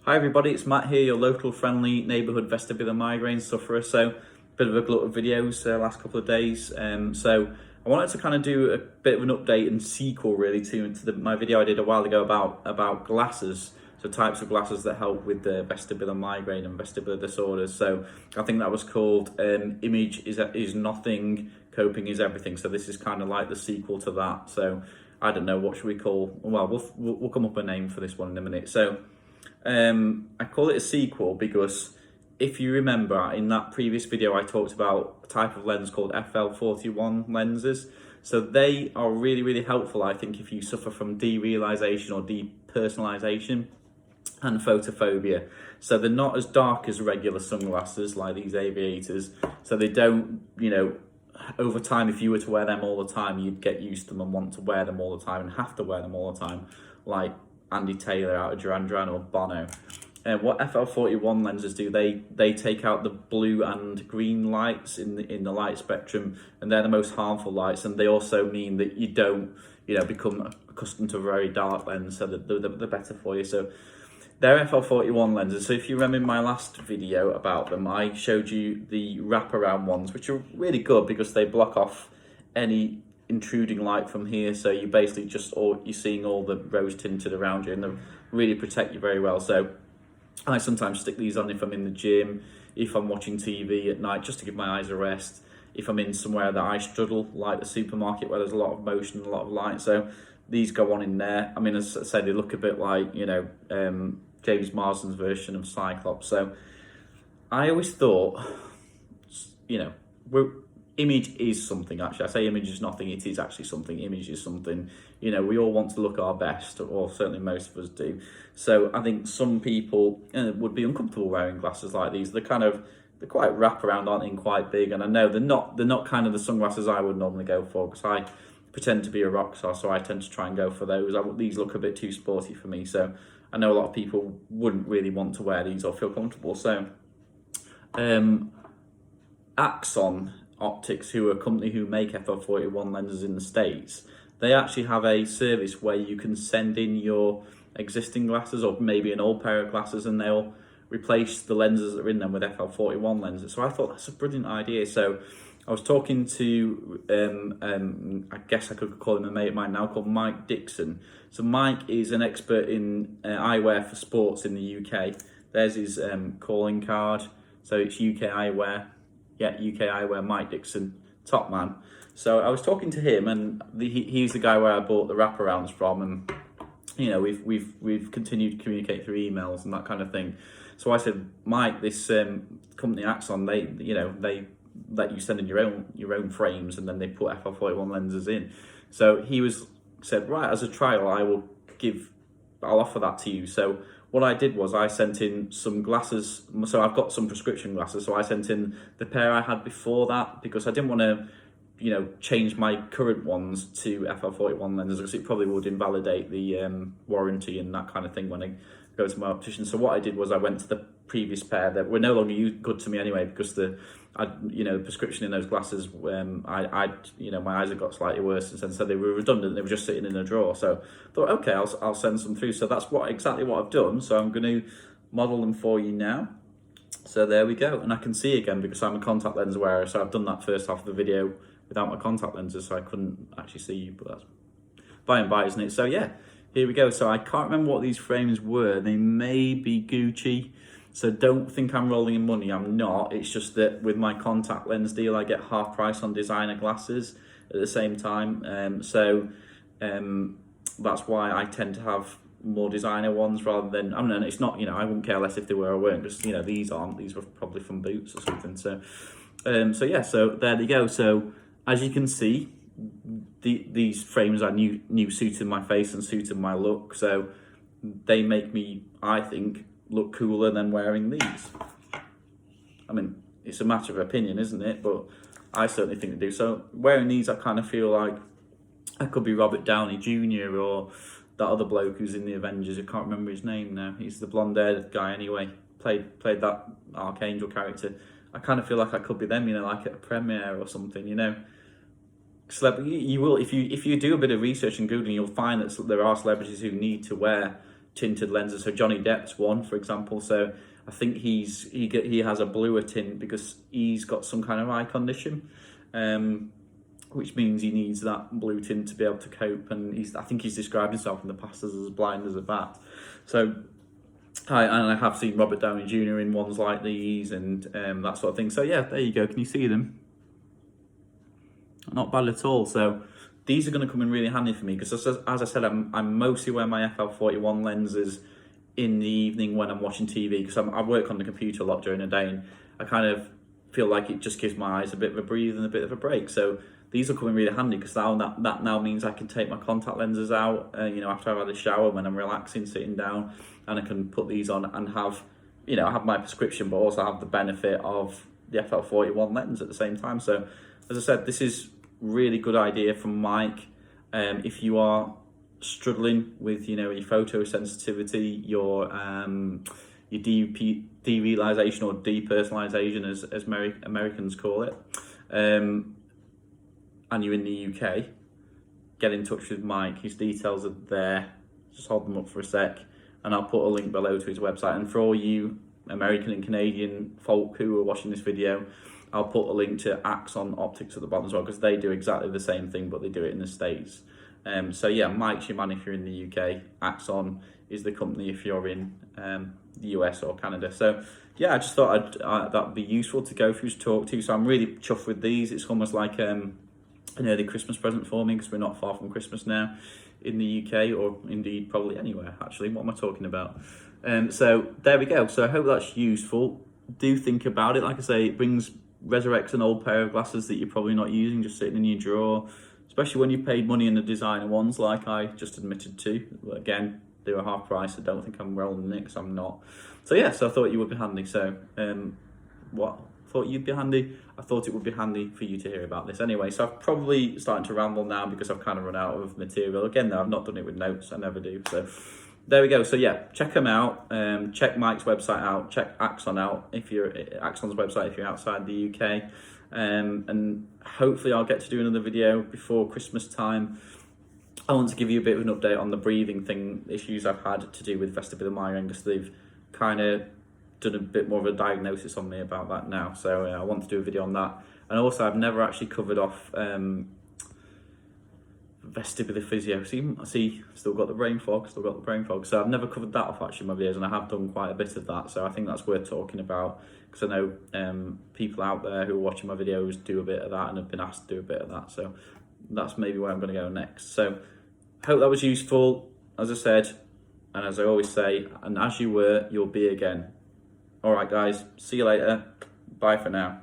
Hi everybody, it's Matt here, your local friendly neighbourhood vestibular migraine sufferer. So, bit of a glut of videos last couple of days. So I wanted to kind of do a bit of an update and sequel really to my video I did a while ago about glasses. So types of glasses that help with the vestibular migraine and vestibular disorders. So I think that was called Image is Nothing, Coping is Everything. So this is kind of like the sequel to that. So I don't know, what should we call? Well, we'll come up with a name for this one in a minute. So I call it a sequel because if you remember in that previous video I talked about a type of lens called FL41 lenses. So they are really helpful, I think, if you suffer from derealisation or depersonalisation and photophobia. So they're not as dark as regular sunglasses like these aviators, so they don't, over time, if you were to wear them all the time, you'd get used to them and want to wear them all the time and have to wear them all the time, like Andy Taylor out of Duran Duran or Bono. What FL41 lenses do, they take out the blue and green lights in the light spectrum, and they're the most harmful lights, and they also mean that you don't become accustomed to a very dark lens, so that they're better for you. So they're FL41 lenses. So if you remember in my last video about them, I showed you the wraparound ones, which are really good because they block off any intruding light from here, so you basically you're seeing all the rose tinted around you, and they really protect you very well. So I sometimes stick these on if I'm in the gym, if I'm watching TV at night, just to give my eyes a rest, if I'm in somewhere that I struggle, like the supermarket where there's a lot of motion and a lot of light. So these go on in there. I mean, as I say, they look a bit like James Marsden's version of Cyclops. So I always thought, image is something. Actually, I say image is nothing, it is actually something. Image is something. We all want to look our best, or certainly most of us do. So I think some people would be uncomfortable wearing glasses like these. They're quite wraparound, aren't they, and quite big. And I know they're not kind of the sunglasses I would normally go for, because I pretend to be a rock star, so I tend to try and go for those. These look a bit too sporty for me, so I know a lot of people wouldn't really want to wear these or feel comfortable. So Axon Optics, who are a company who make FL41 lenses in the States, they actually have a service where you can send in your existing glasses or maybe an old pair of glasses, and they'll replace the lenses that are in them with FL41 lenses. So I thought that's a brilliant idea. So I was talking to, I guess I could call him a mate of mine now, called Mike Dixon. So Mike is an expert in eyewear for sports in the UK. There's his calling card. So it's UK Eyewear. Yeah, UK Eyewear, Mike Dixon, top man. So I was talking to him, and he's the guy where I bought the wraparounds from, and we've continued to communicate through emails and that kind of thing. So I said, Mike, this company Axon, they let you send in your own frames, and then they put FL41 lenses in. So he said, right, as a trial, I'll offer that to you. So what I did was I sent in some glasses. So I've got some prescription glasses. So I sent in the pair I had before that, because I didn't want to, change my current ones to FL41 lenses, because it probably would invalidate the warranty and that kind of thing when I go to my optician. So what I did was I went to the previous pair that were no longer good to me anyway, because the prescription in those glasses, my eyes had got slightly worse, and so they were redundant. They were just sitting in a drawer. So I thought, okay, I'll send some through. So that's exactly what I've done. So I'm going to model them for you now. So there we go, and I can see again because I'm a contact lens wearer. So I've done that first half of the video without my contact lenses, so I couldn't actually see you, but that's by and by, isn't it? So yeah, here we go. So I can't remember what these frames were. They may be Gucci. So don't think I'm rolling in money, I'm not. It's just that with my contact lens deal, I get half price on designer glasses at the same time. So that's why I tend to have more designer ones rather than, it's not, I wouldn't care less if they were or weren't, just, these aren't. These were probably from Boots or something. So yeah, so there they go. So as you can see, these frames are new suiting my face and suiting my look. So they make me, I think, look cooler than wearing these. It's a matter of opinion, isn't it? But I certainly think they do. So wearing these, I kind of feel like I could be Robert Downey Jr. or that other bloke who's in the Avengers. I can't remember his name now. He's the blonde-haired guy anyway. Played that Archangel character. I kind of feel like I could be them, like at a premiere or something, You will, if you do a bit of research and Googling, you'll find that there are celebrities who need to wear tinted lenses. So Johnny Depp's one, for example. So I think he has a bluer tint because he's got some kind of eye condition, which means he needs that blue tint to be able to cope. And I think he's described himself in the past as blind as a bat. So I have seen Robert Downey Jr. in ones like these and that sort of thing. So yeah, there you go. Can you see them? Not bad at all. So these are going to come in really handy for me because, as I said, I'm mostly wearing my FL41 lenses in the evening when I'm watching TV because I work on the computer a lot during the day, and I kind of feel like it just gives my eyes a bit of a breathe and a bit of a break. So these will come in really handy because that now means I can take my contact lenses out, after I've had a shower when I'm relaxing, sitting down, and I can put these on and have my prescription, but also have the benefit of the FL41 lens at the same time. So, as I said, this is really good idea from Mike. If you are struggling with your photosensitivity, your derealisation or depersonalisation as Americans call it, and you're in the UK, get in touch with Mike. His details are there. Just hold them up for a sec and I'll put a link below to his website. And for all you American and Canadian folk who are watching this video, I'll put a link to Axon Optics at the bottom as well, because they do exactly the same thing, but they do it in the States. So yeah, Mike's your man if you're in the UK. Axon is the company if you're in the US or Canada. So yeah, I just thought that'd be useful to go through, to talk to. So I'm really chuffed with these. It's almost like an early Christmas present for me, because we're not far from Christmas now in the UK, or indeed probably anywhere actually. What am I talking about? So there we go. So I hope that's useful. Do think about it. Like I say, it resurrects an old pair of glasses that you're probably not using, just sitting in your drawer, especially when you paid money in the designer ones like I just admitted to. Again, they were half price. I don't think I'm rolling in it, because I'm not. So yeah, so I thought you would be handy. So thought you'd be handy. I thought it would be handy for you to hear about this anyway. So I'm probably starting to ramble now because I've kind of run out of material. Again, though, I've not done it with notes. I never do. So there we go. So yeah, check them out. Check Mike's website out. Check Axon out Axon's website if you're outside the UK. And hopefully I'll get to do another video before Christmas time. I want to give you a bit of an update on the breathing issues I've had to do with vestibular migraine, because they've kind of done a bit more of a diagnosis on me about that now. So I want to do a video on that. And also, I've never actually covered off vestibular physio. See, still got the brain fog. So I've never covered that off actually in my videos, and I have done quite a bit of that. So I think that's worth talking about, because I know people out there who are watching my videos do a bit of that and have been asked to do a bit of that. So that's maybe where I'm going to go next. So hope that was useful. As I said, and as I always say, and as you were, you'll be again. All right, guys, see you later. Bye for now.